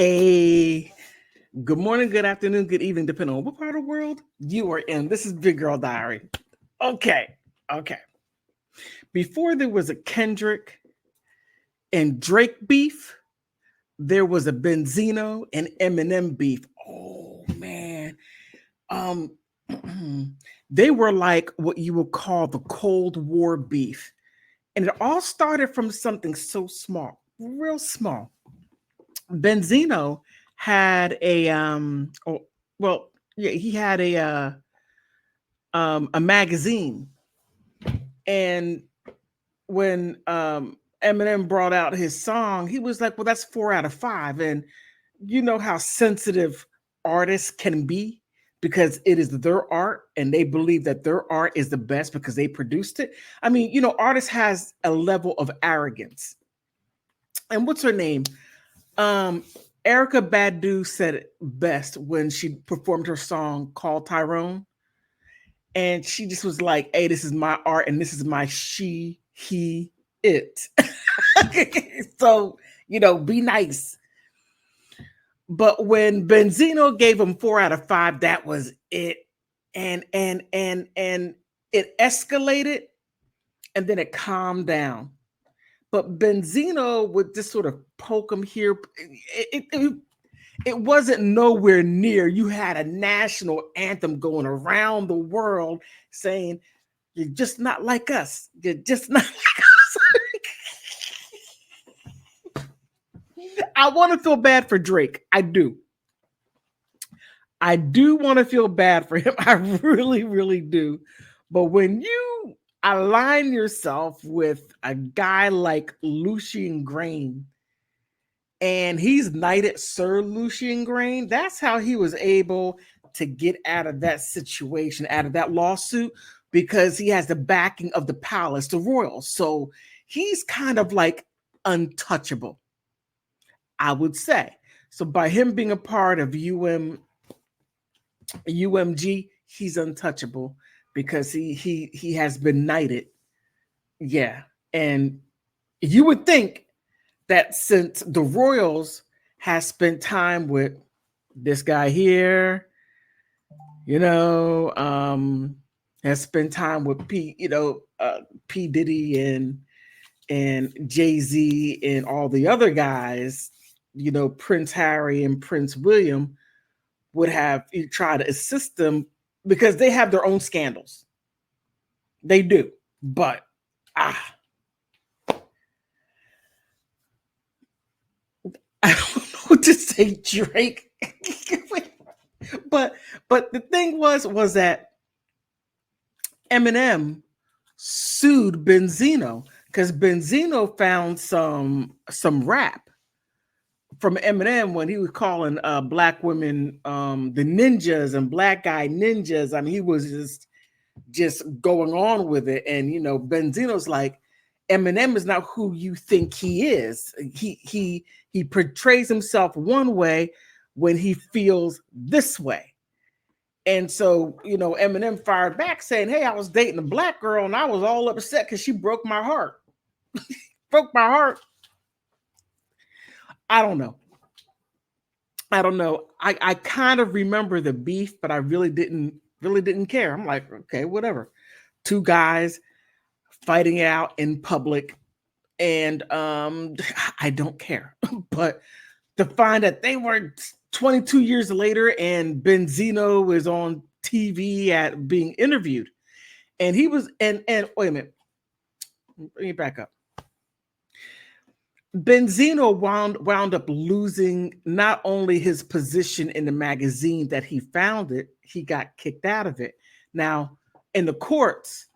A good morning, good afternoon, good evening, depending on what part of the world you are in. This is Big Girl Diary. Okay. Before there was a Kendrick and Drake beef, there was a Benzino and Eminem beef. Oh man. Um they were like what you would call the Cold War beef. And it all started from something so small, real small. Benzino had he had a magazine, and when Eminem brought out his song, he was like, well, that's 4 out of 5. And you know how sensitive artists can be because it is their art and they believe that their art is the best because they produced it. I mean, artist has a level of arrogance. And what's her name? Um, Erica Badu said it best when she performed her song called Tyrone. And she just was like, hey, this is my art and this is my she, he, it. So, be nice. But when Benzino gave him 4 out of 5, that was it. And it escalated and then it calmed down. But Benzino would just sort of poke him here. It wasn't nowhere near. You had a national anthem going around the world saying, you're just not like us. You're just not like us. I want to feel bad for Drake. I do. I do want to feel bad for him. I really, really do. But when you align yourself with a guy like Lucian Graine, and he's knighted Sir Lucian Graine, that's how he was able to get out of that situation, out of that lawsuit, because he has the backing of the palace, the royals. So he's kind of like untouchable, I would say. So by him being a part of UMG, he's untouchable because he has been knighted. Yeah. And you would think that since the royals has spent time with this guy here, has spent time with P Diddy and Jay-Z and all the other guys, Prince Harry and Prince William would have tried to assist them because they have their own scandals. They do. But I don't know what to say, Drake. but the thing was that Eminem sued Benzino because Benzino found some rap from Eminem when he was calling black women the ninjas and black guy ninjas. I mean, he was just going on with it. And Benzino's like, Eminem is not who you think he is. He portrays himself one way when he feels this way. And so, Eminem fired back saying, hey, I was dating a black girl and I was all upset because she broke my heart. Broke my heart. I don't know. I kind of remember the beef, but I really didn't care. I'm like, okay, whatever. Two guys fighting out in public, and I don't care. But to find that they were 22 years later and Benzino is on TV at being interviewed, and he was and wait a minute, bring it back up. Benzino wound up losing not only his position in the magazine that he founded, he got kicked out of it. Now, in the courts,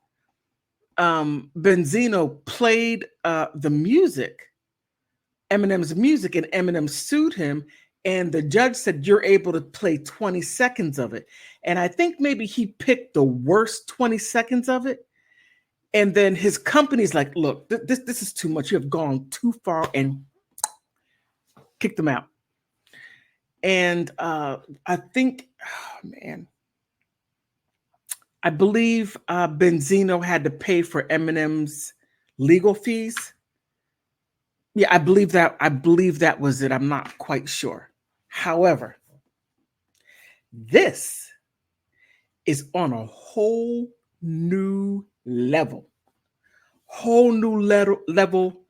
Benzino played the music, Eminem's music, and Eminem sued him. And the judge said, you're able to play 20 seconds of it. And I think maybe he picked the worst 20 seconds of it. And then his company's like, look, this is too much. You have gone too far, and kicked them out. And I think, I believe Benzino had to pay for Eminem's legal fees. Yeah, I believe that was it. I'm not quite sure. However, this is on a whole new level, level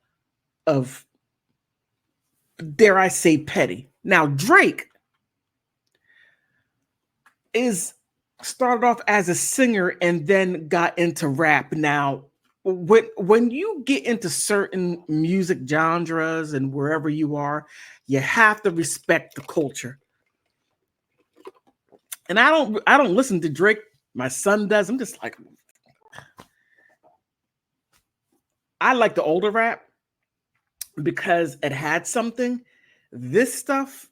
of, dare I say, petty. Now, Drake is started off as a singer and then got into rap. Now, when you get into certain music genres and wherever you are, you have to respect the culture. And I don't listen to Drake. My son does. I'm just like, I like the older rap because it had something. This stuff,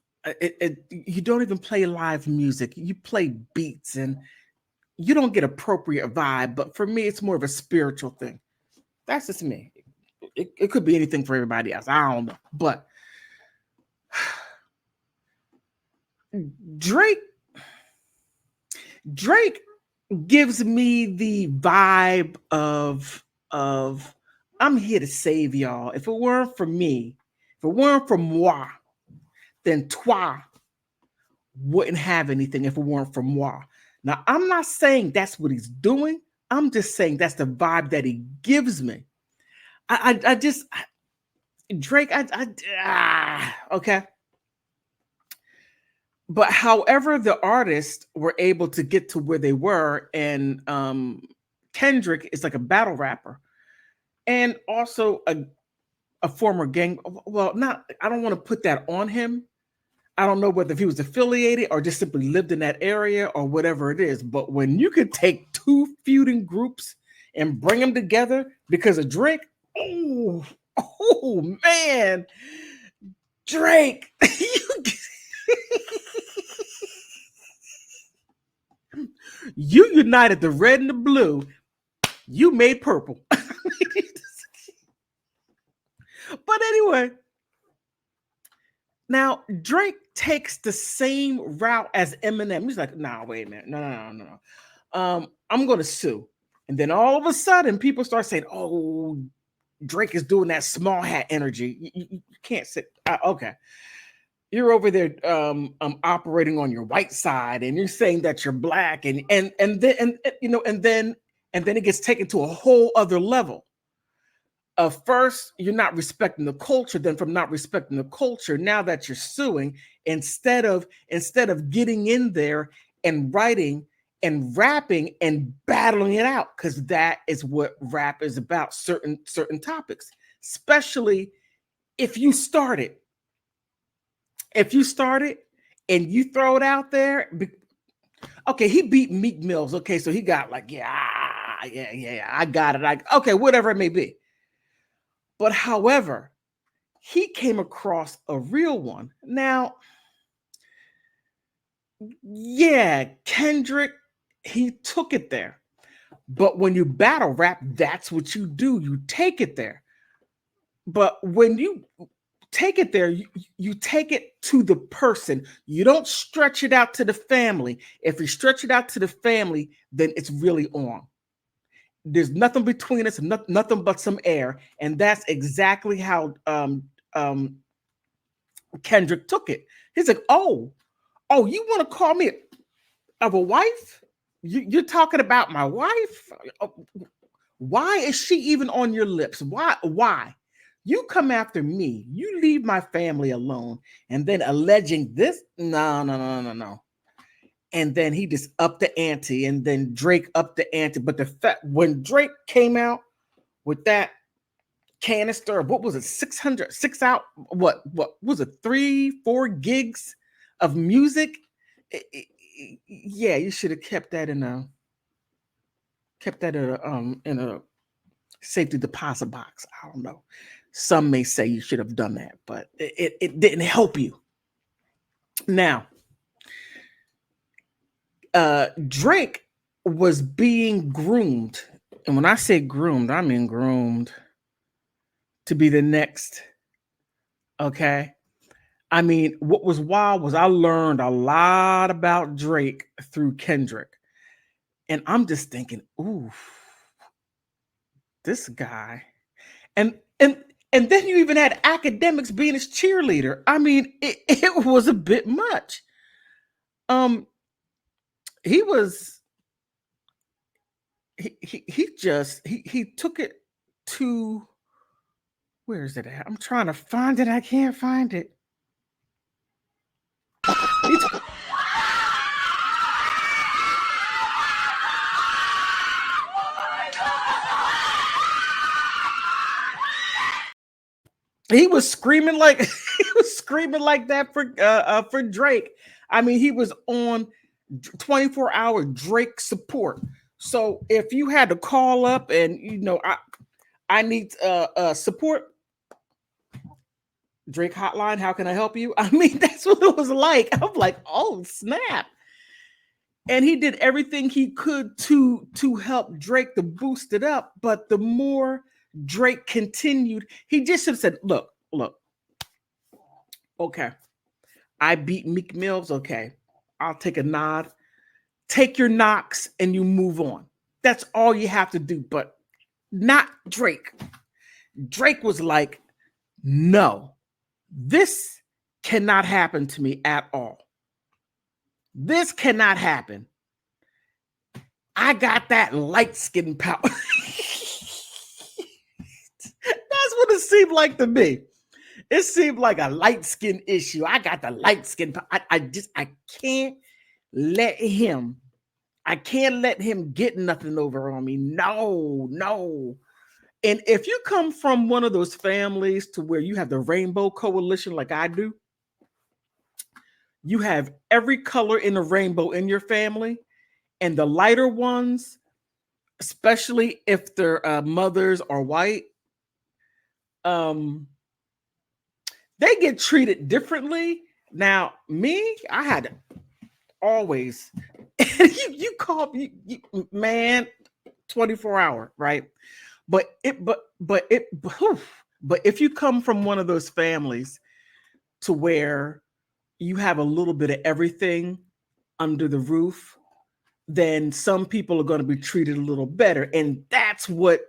you don't even play live music. You play beats and you don't get appropriate vibe. But for me, it's more of a spiritual thing. That's just me. It could be anything for everybody else. I don't know. But Drake gives me the vibe of I'm here to save y'all. If it weren't for me, if it weren't for moi, then toi wouldn't have anything if it weren't for moi. Now, I'm not saying that's what he's doing. I'm just saying that's the vibe that he gives me. Drake, okay. But however the artists were able to get to where they were, and Kendrick is like a battle rapper and also a former gang. Well, not, I don't want to put that on him. I don't know whether if he was affiliated or just simply lived in that area or whatever it is. But when you could take two feuding groups and bring them together because of Drake, oh man, Drake, you united the red and the blue. You made purple. But anyway, now Drake takes the same route as Eminem. He's like, nah, wait a minute. No. I'm going to sue. And then all of a sudden, people start saying, oh, Drake is doing that small hat energy. You can't sit. Okay. You're over there operating on your white side and you're saying that you're black and then it gets taken to a whole other level. First, you're not respecting the culture. Then from not respecting the culture, now that you're suing, instead of getting in there and writing and rapping and battling it out, because that is what rap is about, certain topics, especially if you start it. If you start it and you throw it out there, okay, he beat Meek Mills. Okay, so he got like, yeah, I got it. Okay, whatever it may be. But however, he came across a real one. Now, yeah, Kendrick, he took it there. But when you battle rap, that's what you do. You take it there. But when you take it there, you take it to the person. You don't stretch it out to the family. If you stretch it out to the family, then it's really on. There's nothing between us, nothing but some air. And that's exactly how Kendrick took it. He's like, oh, you want to call me of a wife? You're talking about my wife? Why is she even on your lips? Why? You come after me. You leave my family alone. And then alleging this? No. And then he just upped the ante, and then Drake upped the ante. But the fact, when Drake came out with that canister, what was it, 6 out, what was it, 3-4 gigs of music? Yeah, you should have kept that in a safety deposit box. I don't know. Some may say you should have done that, but it didn't help you. Now, Drake was being groomed. And when I say groomed, I mean groomed to be the next. Okay. I mean, what was wild was I learned a lot about Drake through Kendrick. And I'm just thinking, ooh, this guy. And And then you even had academics being his cheerleader. I mean, it was a bit much. Um, he was he took it to, where is it at? I'm trying to find it. I can't find it. He, t- he was screaming like he was screaming like that for Drake. I mean, he was on 24-hour Drake support. So if you had to call up and I need support, Drake hotline, how can I help you? I mean, that's what it was like. I'm like, oh snap. And he did everything he could to help Drake to boost it up. But the more Drake continued, he just have said, look, okay, I beat Meek Mills. Okay, I'll take a nod. Take your knocks and you move on. That's all you have to do. But not Drake. Drake was like, no, this cannot happen to me at all. This cannot happen. I got that light skin power. That's what it seemed like to me. It seemed like a light skin issue. I got the light skin. I can't let him. I can't let him get nothing over on me. No. And if you come from one of those families to where you have the Rainbow Coalition like I do, you have every color in the rainbow in your family, and the lighter ones, especially if their mothers are white, they get treated differently. Now, me, I had to always, you call me, man, 24-hour, right? But if you come from one of those families to where you have a little bit of everything under the roof, then some people are going to be treated a little better. And that's what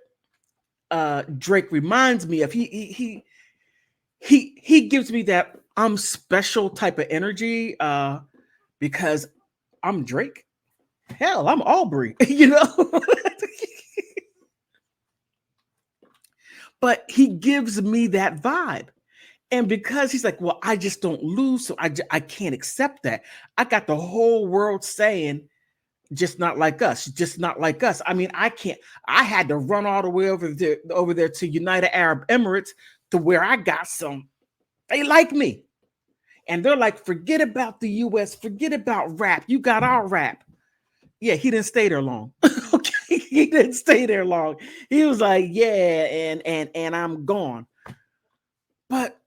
Drake reminds me of. He gives me that I'm special type of energy because I'm Drake. Hell, I'm Aubrey, But he gives me that vibe. And because he's like, well, I just don't lose, so I can't accept that. I got the whole world saying, just not like us, just not like us. I mean, I can't. I had to run all the way over there to United Arab Emirates to where I got some. They like me, and they're like, forget about the U.S., forget about rap. You got our rap. Yeah, he didn't stay there long. Okay, he didn't stay there long. He was like, yeah, and I'm gone. But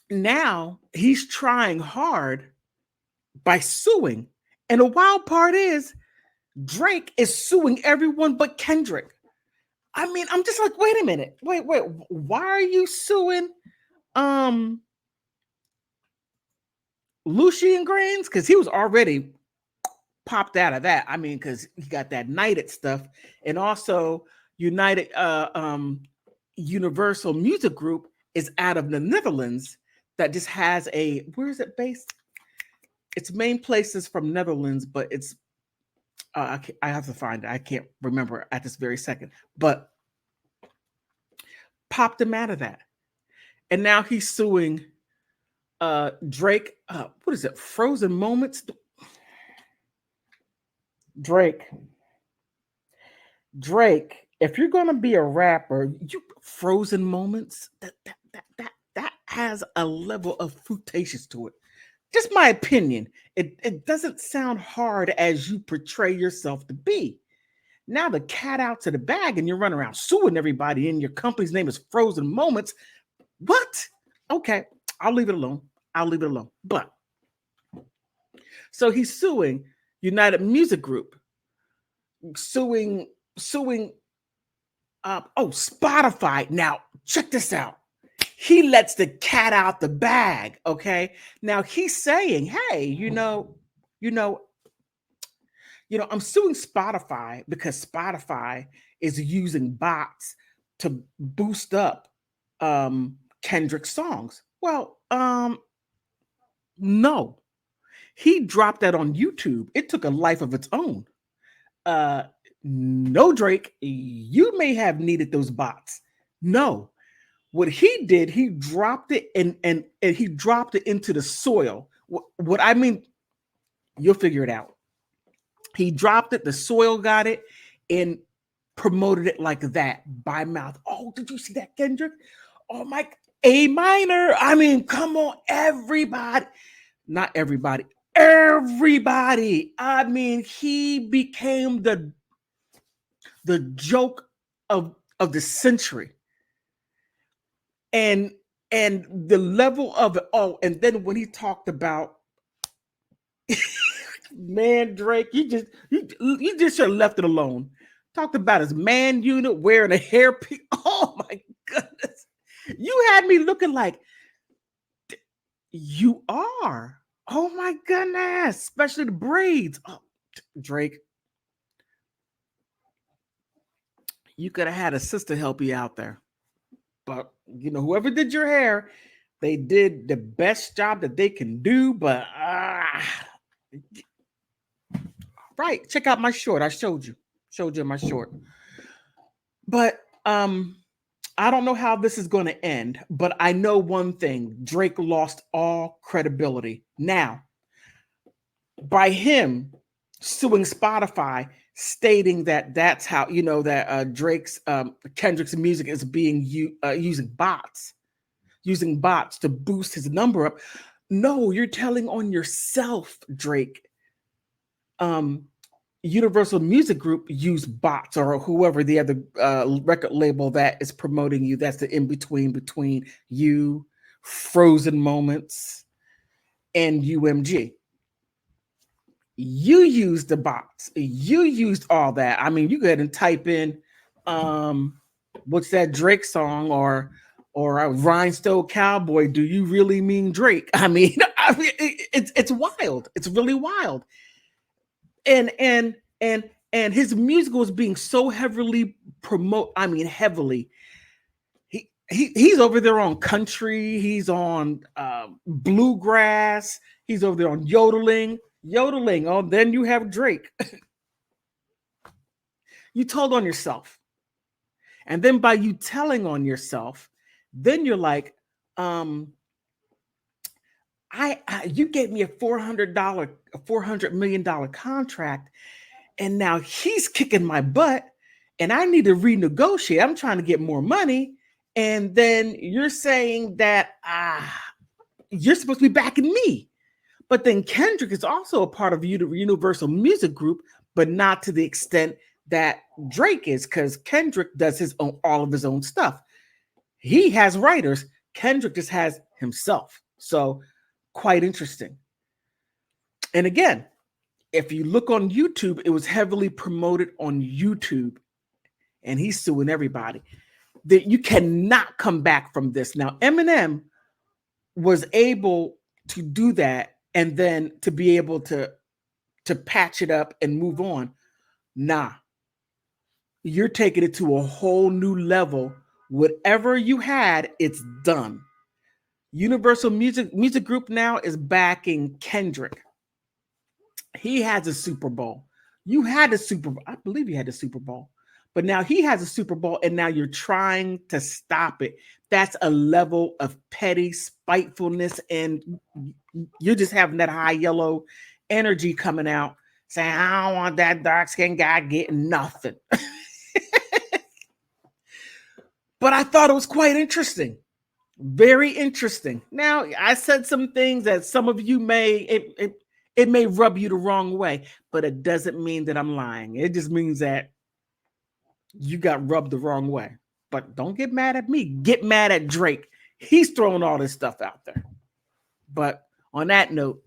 now he's trying hard by suing. And the wild part is Drake is suing everyone but Kendrick. I mean, I'm just like, wait a minute. Wait. Why are you suing Lucian Graines? Because he was already popped out of that. I mean, because he got that United stuff. And also United Universal Music Group is out of the Netherlands that just has where is it based? Its main place is from Netherlands, but it's I have to find it. I can't remember at this very second, but popped him out of that. And now he's suing Drake. What is it? Frozen Moments? Drake, if you're gonna be a rapper, you Frozen Moments, that has a level of flutacious to it. Just my opinion. It doesn't sound hard as you portray yourself to be. Now the cat out to the bag and you're running around suing everybody and your company's name is Frozen Moments. What? Okay, I'll leave it alone. But so he's suing United Music Group, suing Spotify. Now check this out. He lets the cat out the bag. Okay. Now he's saying, hey, I'm suing Spotify because Spotify is using bots to boost up Kendrick's songs. Well, no. He dropped that on YouTube. It took a life of its own. Uh no, Drake, you may have needed those bots. No. What he did, he dropped it and he dropped it into the soil. What I mean, you'll figure it out. He dropped it, the soil got it, and promoted it like that by mouth. Oh, did you see that, Kendrick? Oh my, A minor. I mean, come on, everybody. Not everybody. Everybody. I mean, he became the joke of the century. And the level of it. Oh, and then when he talked about man, Drake, you just should have left it alone. Talked about his man unit wearing a hairpiece. Oh my goodness. You had me looking like you are. Oh my goodness. Especially the braids. Oh, Drake. You could have had a sister help you out there. But whoever did your hair, they did the best job that they can do. But right, check out my short. I showed you my short. But I don't know how this is going to end, but I know one thing: Drake lost all credibility. Now, by him suing Spotify, stating that that's how that Kendrick's music is being using bots to boost his number up. No, you're telling on yourself, Drake. Universal Music Group use bots, or whoever the other record label that is promoting you. That's the in between you, Frozen Moments, and UMG. You used the bots. You used all that. I mean, you go ahead and type in what's that Drake song or a Rhinestone Cowboy. Do you really mean Drake? I mean, it's wild. It's really wild. And his music was being so heavily promoted. I mean, heavily. He's over there on country. He's on bluegrass. He's over there on yodeling. Oh, then you have Drake. You told on yourself. And then by you telling on yourself, then you're like, you gave me a $400 million contract, and now he's kicking my butt, and I need to renegotiate. I'm trying to get more money. And then you're saying that you're supposed to be backing me. But then Kendrick is also a part of Universal Music Group, but not to the extent that Drake is, because Kendrick does all of his own stuff. He has writers. Kendrick just has himself. So quite interesting. And again, if you look on YouTube, it was heavily promoted on YouTube, and he's suing everybody. That you cannot come back from this. Now, Eminem was able to do that, and then to be able to patch it up and move on. Nah, you're taking it to a whole new level. Whatever you had, it's done. Universal Music Group now is backing Kendrick. He has a Super Bowl. You had a Super Bowl. I believe you had a Super Bowl. But now he has a Super Bowl, and now you're trying to stop it. That's a level of petty spitefulness, and you're just having that high yellow energy coming out, saying, I don't want that dark-skinned guy getting nothing. But I thought it was quite interesting. Very interesting. Now, I said some things that some of you it may rub you the wrong way, but it doesn't mean that I'm lying. It just means that you got rubbed the wrong way. But don't get mad at me. Get mad at Drake. He's throwing all this stuff out there. But on that note,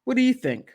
what do you think?